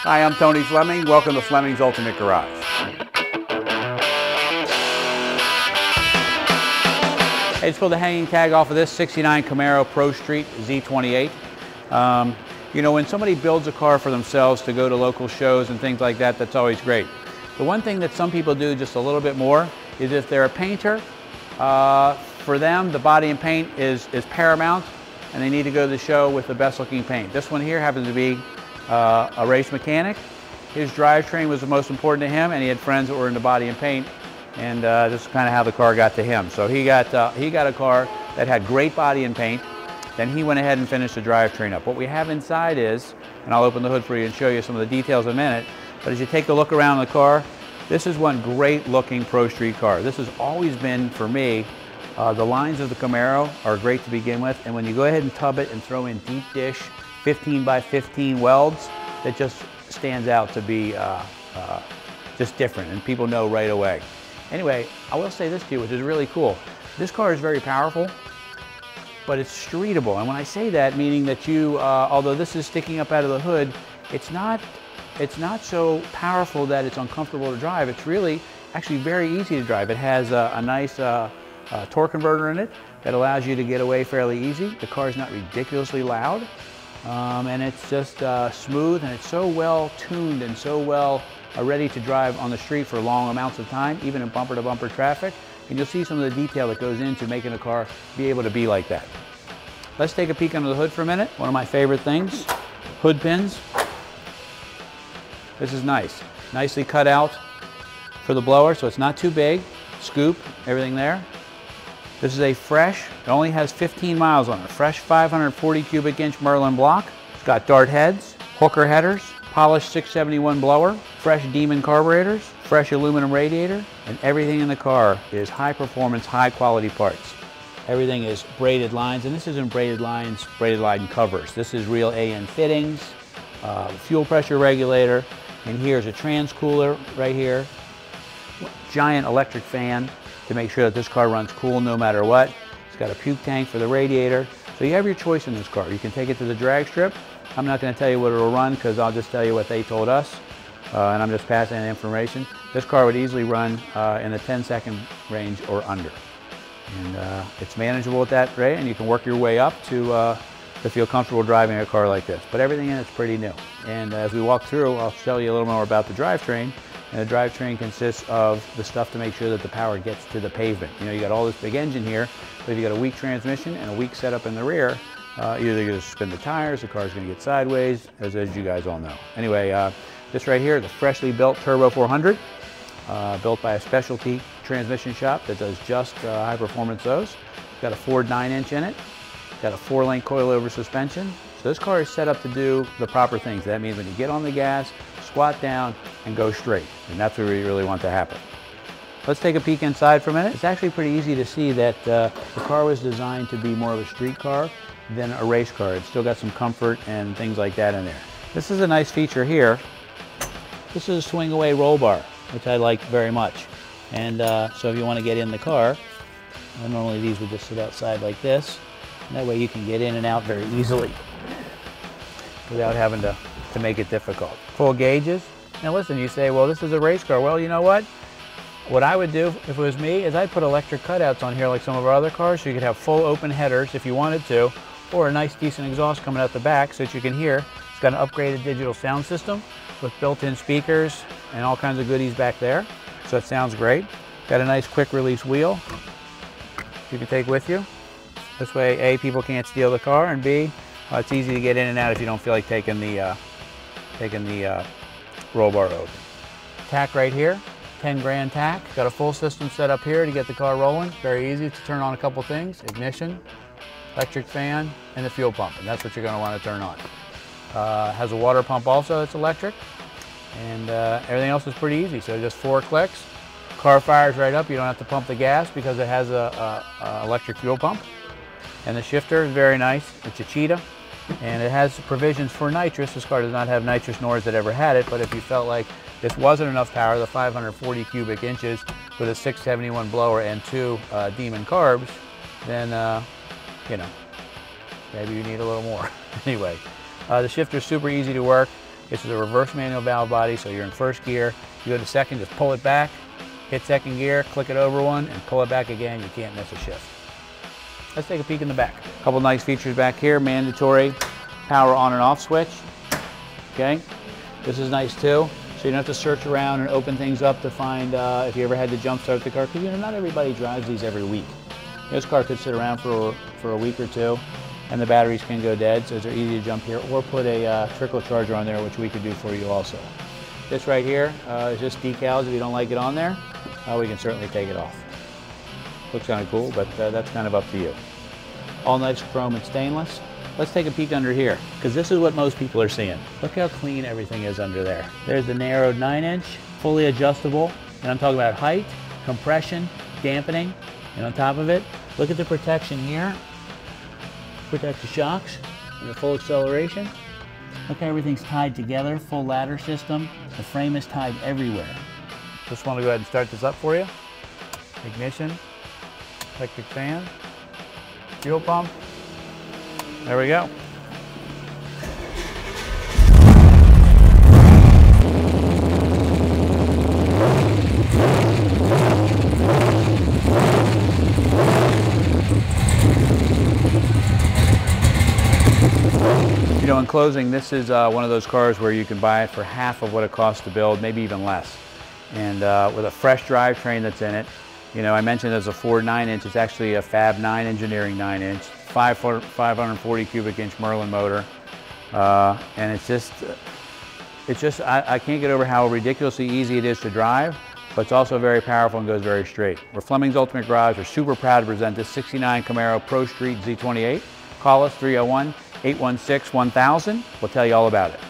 Hi, I'm Tony Fleming. Welcome to Fleming's Ultimate Garage. Hey, just pulled the hanging tag off of this 69 Camaro Pro Street Z28. You know, when somebody builds a car for themselves to go to local shows and things like that, that's always great. The one thing that some people do just a little bit more is if they're a painter, for them the body and paint is paramount, and they need to go to the show with the best looking paint. This one here happens to be a race mechanic. His drivetrain was the most important to him, and he had friends that were into body and paint, and this is kind of how the car got to him. So he got a car that had great body and paint. Then he went ahead and finished the drivetrain up. What we have inside is, and I'll open the hood for you and show you some of the details in a minute, but as you take a look around the car, this is one great looking Pro Street car. This has always been, for me, the lines of the Camaro are great to begin with, and when you go ahead and tub it and throw in deep dish 15 by 15 welds, that just stands out to be just different, and people know right away. Anyway, I will say this to you, which is really cool. This car is very powerful, but it's streetable. And when I say that, meaning that you, although this is sticking up out of the hood, it's not so powerful that it's uncomfortable to drive. It's really actually very easy to drive. It has a nice torque converter in it that allows you to get away fairly easy. The car is not ridiculously loud. And it's just smooth, and it's so well tuned and so well ready to drive on the street for long amounts of time, even in bumper to bumper traffic. And you'll see some of the detail that goes into making a car be able to be like that. Let's take a peek under the hood for a minute. One of my favorite things, hood pins. This is nice, nicely cut out for the blower, so it's not too big. Scoop, everything there. This is a fresh, it only has 15 miles on it, fresh 540 cubic inch Merlin block. It's got dart heads, hooker headers, polished 671 blower, fresh Demon carburetors, fresh aluminum radiator, and everything in the car is high performance, high quality parts. Everything is braided lines, and this isn't braided lines, braided line covers. This is real AN fittings, fuel pressure regulator, and here's a trans cooler right here, giant electric fan to make sure that this car runs cool no matter what. It's got a puke tank for the radiator. So you have your choice in this car. You can take it to the drag strip. I'm not going to tell you what it'll run because I'll just tell you what they told us. And I'm just passing the information. This car would easily run in the 10-second range or under. And it's manageable at that rate, and you can work your way up to feel comfortable driving a car like this. But everything in it's pretty new. And as we walk through, I'll tell you a little more about the drivetrain. And the drivetrain consists of the stuff to make sure that the power gets to the pavement. You know, you got all this big engine here, but if you got a weak transmission and a weak setup in the rear, either you're going to spin the tires, the car's going to get sideways, as you guys all know. Anyway, this right here is a freshly built Turbo 400, built by a specialty transmission shop that does just high performance those. It's got a Ford 9-inch in it, got a 4-link coilover suspension. So this car is set up to do the proper things. That means when you get on the gas, squat down and go straight, and that's what we really want to happen. Let's take a peek inside for a minute. It's actually pretty easy to see that the car was designed to be more of a street car than a race car. It's still got some comfort and things like that in there. This is a nice feature here. This is a swing away roll bar, which I like very much. And so if you want to get in the car, normally these would just sit outside like this, and that way you can get in and out very easily without having to make it difficult. Full gauges. Now listen, you say, well, this is a race car. Well, you know what? What I would do if it was me is I'd put electric cutouts on here like some of our other cars, so you could have full open headers if you wanted to, or a nice decent exhaust coming out the back so that you can hear. It's got an upgraded digital sound system with built-in speakers and all kinds of goodies back there. So it sounds great. Got a nice quick release wheel you can take with you. This way, A, people can't steal the car, and B, it's easy to get in and out if you don't feel like taking the roll bar open. Tack right here, 10 grand tack. Got a full system set up here to get the car rolling. Very easy to turn on a couple things. Ignition, electric fan, and the fuel pump, and that's what you're going to want to turn on. Has a water pump also that's electric, and everything else is pretty easy. So just 4 clicks. Car fires right up. You don't have to pump the gas because it has a electric fuel pump. And the shifter is very nice. It's a Cheetah. And it has provisions for nitrous. This car does not have nitrous, nor has it ever had it, but if you felt like this wasn't enough power, the 540 cubic inches with a 671 blower and 2 Demon carbs, then, you know, maybe you need a little more. Anyway, the shifter's super easy to work. This is a reverse manual valve body, so you're in first gear. You go to second, just pull it back, hit second gear, click it over one, and pull it back again. You can't miss a shift. Let's take a peek in the back. A couple nice features back here. Mandatory power on and off switch. Okay, this is nice too. So you don't have to search around and open things up to find if you ever had to jump start the car, because not everybody drives these every week. This car could sit around for a week or two, and the batteries can go dead, so they're easy to jump here, or put a trickle charger on there, which we could do for you also. This right here is just decals. If you don't like it on there, we can certainly take it off. Looks kind of cool, but that's kind of up to you. All nice chrome and stainless. Let's take a peek under here, because this is what most people are seeing. Look how clean everything is under there. There's the narrowed 9-inch, fully adjustable, and I'm talking about height, compression, dampening, and on top of it, look at the protection here. Protect the shocks and the full acceleration. Look how everything's tied together, full ladder system. The frame is tied everywhere. Just want to go ahead and start this up for you. Ignition, electric fan, fuel pump. There we go. You know, in closing, this is one of those cars where you can buy it for half of what it costs to build, maybe even less. And with a fresh drivetrain that's in it, you know, I mentioned there's a Ford 9-inch, it's actually a Fab 9 Engineering 9-inch, 540 cubic inch Merlin motor. And it's just, I can't get over how ridiculously easy it is to drive, but it's also very powerful and goes very straight. We're Fleming's Ultimate Garage. We're super proud to present this 69 Camaro Pro Street Z28. Call us 301-816-1000. We'll tell you all about it.